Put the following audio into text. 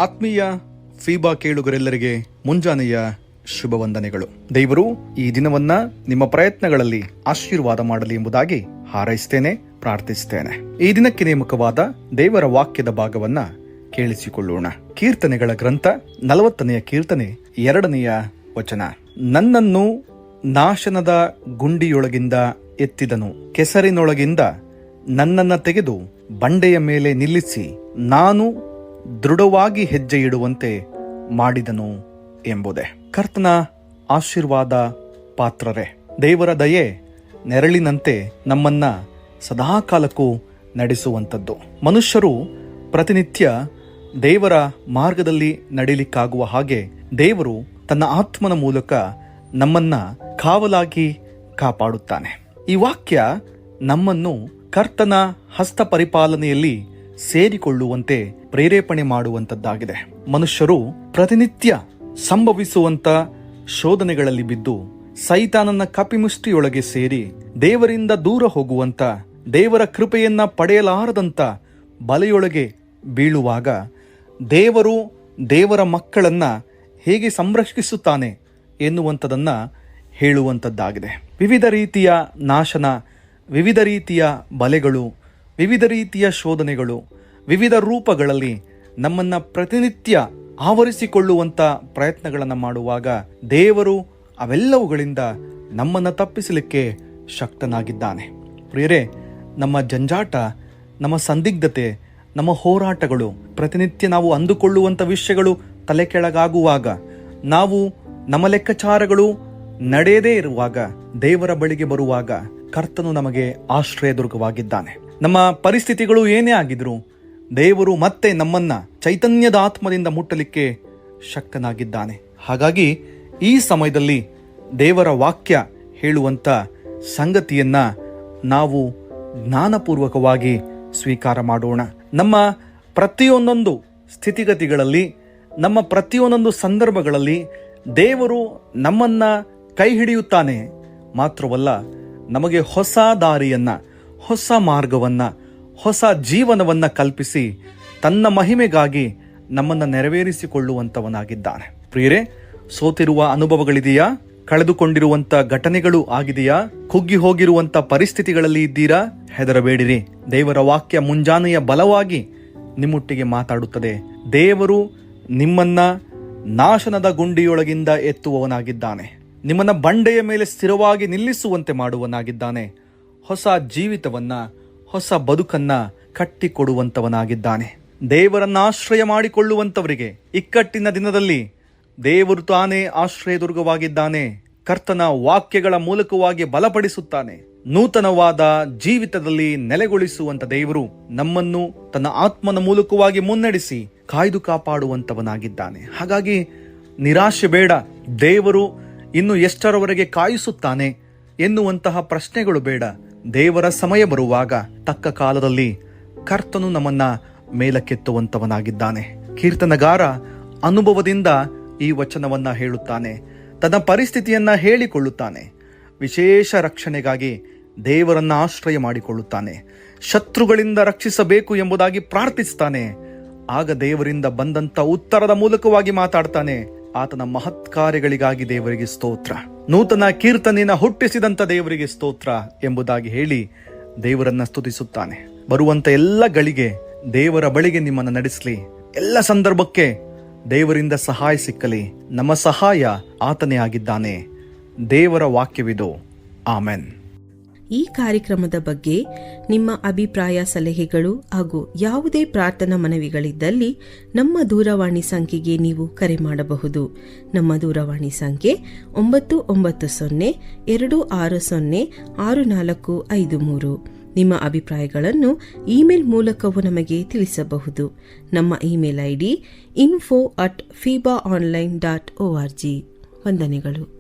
ಆತ್ಮೀಯ ಫೀಬಾ ಕೇಳುಗರೆಲ್ಲರಿಗೆ ಮುಂಜಾನೆಯ ಶುಭ ವಂದನೆಗಳು. ದೇವರು ಈ ದಿನವನ್ನ ನಿಮ್ಮ ಪ್ರಯತ್ನಗಳಲ್ಲಿ ಆಶೀರ್ವಾದ ಮಾಡಲಿ ಎಂಬುದಾಗಿ ಹಾರೈಸ್ತೇನೆ, ಪ್ರಾರ್ಥಿಸ್ತೇನೆ. ಈ ದಿನಕ್ಕೆ ನೇಮಕವಾದ ದೇವರ ವಾಕ್ಯದ ಭಾಗವನ್ನ ಕೇಳಿಸಿಕೊಳ್ಳೋಣ. ಕೀರ್ತನೆಗಳ ಗ್ರಂಥ 40ನೇ ಕೀರ್ತನೆ 2ನೇ ವಚನ. ನನ್ನನ್ನು ನಾಶನದ ಗುಂಡಿಯೊಳಗಿಂದ ಎತ್ತಿದನು, ಕೆಸರಿನೊಳಗಿಂದ ನನ್ನನ್ನ ತೆಗೆದು ಬಂಡೆಯ ಮೇಲೆ ನಿಲ್ಲಿಸಿ ನಾನು ದೃಢವಾಗಿ ಹೆಜ್ಜೆ ಇಡುವಂತೆ ಮಾಡಿದನು ಎಂಬುದೇ. ಕರ್ತನ ಆಶೀರ್ವಾದ ಪಾತ್ರರೇ, ದೇವರ ದಯೆ ನೆರಳಿನಂತೆ ನಮ್ಮನ್ನ ಸದಾಕಾಲಕ್ಕೂ ನಡೆಸುವಂಥದ್ದು. ಮನುಷ್ಯರು ಪ್ರತಿನಿತ್ಯ ದೇವರ ಮಾರ್ಗದಲ್ಲಿ ನಡೀಲಿಕ್ಕಾಗುವ ಹಾಗೆ ದೇವರು ತನ್ನ ಆತ್ಮನ ಮೂಲಕ ನಮ್ಮನ್ನ ಕಾವಲಾಗಿ ಕಾಪಾಡುತ್ತಾನೆ. ಈ ವಾಕ್ಯ ನಮ್ಮನ್ನು ಕರ್ತನ ಹಸ್ತ ಪರಿಪಾಲನೆಯಲ್ಲಿ ಸೇರಿಕೊಳ್ಳುವಂತೆ ಪ್ರೇರೇಪಣೆ ಮಾಡುವಂತದ್ದಾಗಿದೆ. ಮನುಷ್ಯರು ಪ್ರತಿನಿತ್ಯ ಸಂಭವಿಸುವಂತ ಶೋಧನೆಗಳಲ್ಲಿ ಬಿದ್ದು ಸೈತಾನನ ಕಪಿಮುಷ್ಟಿಯೊಳಗೆ ಸೇರಿ ದೇವರಿಂದ ದೂರ ಹೋಗುವಂತ, ದೇವರ ಕೃಪೆಯನ್ನ ಪಡೆಯಲಾರದಂತ ಬಲೆಯೊಳಗೆ ಬೀಳುವಾಗ ದೇವರು ದೇವರ ಮಕ್ಕಳನ್ನ ಹೇಗೆ ಸಂರಕ್ಷಿಸುತ್ತಾನೆ ಎನ್ನುವಂಥದನ್ನ ಹೇಳುವಂಥದ್ದಾಗಿದೆ. ವಿವಿಧ ರೀತಿಯ ನಾಶನ, ವಿವಿಧ ರೀತಿಯ ಬಲೆಗಳು, ವಿವಿಧ ರೀತಿಯ ಶೋಧನೆಗಳು, ವಿವಿಧ ರೂಪಗಳಲ್ಲಿ ನಮ್ಮನ್ನ ಪ್ರತಿನಿತ್ಯ ಆವರಿಸಿಕೊಳ್ಳುವಂತ ಪ್ರಯತ್ನಗಳನ್ನು ಮಾಡುವಾಗ ದೇವರು ಅವೆಲ್ಲವುಗಳಿಂದ ನಮ್ಮನ್ನ ತಪ್ಪಿಸಲಿಕ್ಕೆ ಶಕ್ತನಾಗಿದ್ದಾನೆ. ಪ್ರಿಯರೇ, ನಮ್ಮ ಜಂಜಾಟ, ನಮ್ಮ ಸಂದಿಗ್ಧತೆ, ನಮ್ಮ ಹೋರಾಟಗಳು, ಪ್ರತಿನಿತ್ಯ ನಾವು ಅಂದುಕೊಳ್ಳುವಂತ ವಿಷಯಗಳು ತಲೆ ಕೆಳಗಾಗುವಾಗ, ನಾವು ನಮ್ಮ ಲೆಕ್ಕಾಚಾರಗಳು ನಡೆಯದೇ ಇರುವಾಗ ದೇವರ ಬಳಿಗೆ ಬರುವಾಗ ಕರ್ತನು ನಮಗೆ ಆಶ್ರಯದುರ್ಗವಾಗಿದ್ದಾನೆ. ನಮ್ಮ ಪರಿಸ್ಥಿತಿಗಳು ಏನೇ ಆಗಿದ್ರು ದೇವರು ಮತ್ತೆ ನಮ್ಮನ್ನ ಚೈತನ್ಯದ ಆತ್ಮದಿಂದ ಮುಟ್ಟಲಿಕ್ಕೆ ಶಕ್ತನಾಗಿದ್ದಾನೆ. ಹಾಗಾಗಿ ಈ ಸಮಯದಲ್ಲಿ ದೇವರ ವಾಕ್ಯ ಹೇಳುವಂತ ಸಂಗತಿಯನ್ನ ನಾವು ಜ್ಞಾನಪೂರ್ವಕವಾಗಿ ಸ್ವೀಕಾರ ಮಾಡೋಣ. ನಮ್ಮ ಪ್ರತಿಯೊಂದೊಂದು ಸ್ಥಿತಿಗತಿಗಳಲ್ಲಿ, ನಮ್ಮ ಪ್ರತಿಯೊಂದೊಂದು ಸಂದರ್ಭಗಳಲ್ಲಿ ದೇವರು ನಮ್ಮನ್ನ ಕೈ ಹಿಡಿಯುತ್ತಾನೆ. ಮಾತ್ರವಲ್ಲ, ನಮಗೆ ಹೊಸ ದಾರಿಯನ್ನ, ಹೊಸ ಮಾರ್ಗವನ್ನ, ಹೊಸ ಜೀವನವನ್ನ ಕಲ್ಪಿಸಿ ತನ್ನ ಮಹಿಮೆಗಾಗಿ ನಮ್ಮನ್ನ ನೆರವೇರಿಸಿಕೊಳ್ಳುವಂತವನಾಗಿದ್ದಾನೆ. ಪ್ರಿಯರೇ, ಸೋತಿರುವ ಅನುಭವಗಳಿದೆಯಾ? ಕಳೆದುಕೊಂಡಿರುವಂತ ಘಟನೆಗಳು ಆಗಿದೆಯಾ? ಕುಗ್ಗಿ ಹೋಗಿರುವಂತ ಪರಿಸ್ಥಿತಿಗಳಲ್ಲಿ ಇದ್ದೀರಾ? ಹೆದರಬೇಡಿರಿ. ದೇವರ ವಾಕ್ಯ ಮುಂಜಾನೆಯ ಬಲವಾಗಿ ನಿಮ್ಮೊಟ್ಟಿಗೆ ಮಾತಾಡುತ್ತದೆ. ದೇವರು ನಿಮ್ಮನ್ನ ನಾಶನದ ಗುಂಡಿಯೊಳಗಿಂದ ಎತ್ತುವವನಾಗಿದ್ದಾನೆ. ನಿಮ್ಮನ್ನ ಬಂಡೆಯ ಮೇಲೆ ಸ್ಥಿರವಾಗಿ ನಿಲ್ಲಿಸುವಂತೆ ಮಾಡುವನಾಗಿದ್ದಾನೆ. ಹೊಸ ಜೀವಿತವನ್ನ, ಹೊಸ ಬದುಕನ್ನ ಕಟ್ಟಿಕೊಡುವಂತವನಾಗಿದ್ದಾನೆ. ದೇವರನ್ನ ಆಶ್ರಯ ಮಾಡಿಕೊಳ್ಳುವಂತವರಿಗೆ ಇಕ್ಕಟ್ಟಿನ ದಿನದಲ್ಲಿ ದೇವರು ತಾನೇ ಆಶ್ರಯದುರ್ಗವಾಗಿದ್ದಾನೆ. ಕರ್ತನ ವಾಕ್ಯಗಳ ಮೂಲಕವಾಗಿ ಬಲಪಡಿಸುತ್ತಾನೆ. ನೂತನವಾದ ಜೀವಿತದಲ್ಲಿ ನೆಲೆಗೊಳಿಸುವಂತ ದೇವರು ನಮ್ಮನ್ನು ತನ್ನ ಆತ್ಮನ ಮೂಲಕವಾಗಿ ಮುನ್ನಡೆಸಿ ಕಾಯ್ದು ಕಾಪಾಡುವಂತವನಾಗಿದ್ದಾನೆ. ಹಾಗಾಗಿ ನಿರಾಶೆ ಬೇಡ. ದೇವರು ಇನ್ನು ಎಷ್ಟರವರೆಗೆ ಕಾಯಿಸುತ್ತಾನೆ ಎನ್ನುವಂತಹ ಪ್ರಶ್ನೆಗಳು ಬೇಡ. ದೇವರ ಸಮಯ ಬರುವಾಗ ತಕ್ಕ ಕಾಲದಲ್ಲಿ ಕರ್ತನು ನಮ್ಮನ್ನ ಮೇಲಕ್ಕೆತ್ತುವಂತವನಾಗಿದ್ದಾನೆ. ಕೀರ್ತನಗಾರ ಅನುಭವದಿಂದ ಈ ವಚನವನ್ನ ಹೇಳುತ್ತಾನೆ. ತನ್ನ ಪರಿಸ್ಥಿತಿಯನ್ನ ಹೇಳಿಕೊಳ್ಳುತ್ತಾನೆ. ವಿಶೇಷ ರಕ್ಷಣೆಗಾಗಿ ದೇವರನ್ನ ಆಶ್ರಯ ಮಾಡಿಕೊಳ್ಳುತ್ತಾನೆ. ಶತ್ರುಗಳಿಂದ ರಕ್ಷಿಸಬೇಕು ಎಂಬುದಾಗಿ ಪ್ರಾರ್ಥಿಸ್ತಾನೆ. ಆಗ ದೇವರಿಂದ ಬಂದಂತ ಉತ್ತರದ ಮೂಲಕವಾಗಿ ಮಾತಾಡ್ತಾನೆ. ಆತನ ಮಹತ್ ಕಾರ್ಯಗಳಿಗಾಗಿ ದೇವರಿಗೆ ಸ್ತೋತ್ರ, ನೂತನ ಕೀರ್ತನೆಯನ್ನ ಹುಟ್ಟಿಸಿದಂತ ದೇವರಿಗೆ ಸ್ತೋತ್ರ ಎಂಬುದಾಗಿ ಹೇಳಿ ದೇವರನ್ನ ಸ್ತುತಿಸುತ್ತಾನೆ. ಬರುವಂತ ಎಲ್ಲ ಗಳಿಗೆ ದೇವರ ಬಳಿಗೆ ನಿಮ್ಮನ್ನು ನಡೆಸಲಿ. ಎಲ್ಲ ಸಂದರ್ಭಕ್ಕೆ ದೇವರಿಂದ ಸಹಾಯ ಸಿಕ್ಕಲಿ. ನಮ್ಮ ಸಹಾಯ ಆತನೇ ಆಗಿದ್ದಾನೆ. ದೇವರ ವಾಕ್ಯವಿದು. ಆಮೆನ್. ಈ ಕಾರ್ಯಕ್ರಮದ ಬಗ್ಗೆ ನಿಮ್ಮ ಅಭಿಪ್ರಾಯ, ಸಲಹೆಗಳು ಹಾಗೂ ಯಾವುದೇ ಪ್ರಾರ್ಥನಾ ಮನವಿಗಳಿದ್ದಲ್ಲಿ ನಮ್ಮ ದೂರವಾಣಿ ಸಂಖ್ಯೆಗೆ ನೀವು ಕರೆ ಮಾಡಬಹುದು. ನಮ್ಮ ದೂರವಾಣಿ ಸಂಖ್ಯೆ 996026065453. ನಿಮ್ಮ ಅಭಿಪ್ರಾಯಗಳನ್ನು ಇಮೇಲ್ ಮೂಲಕವೂ ನಮಗೆ ತಿಳಿಸಬಹುದು. ನಮ್ಮ ಇಮೇಲ್ ID info@fibaonline.org. ವಂದನೆಗಳು.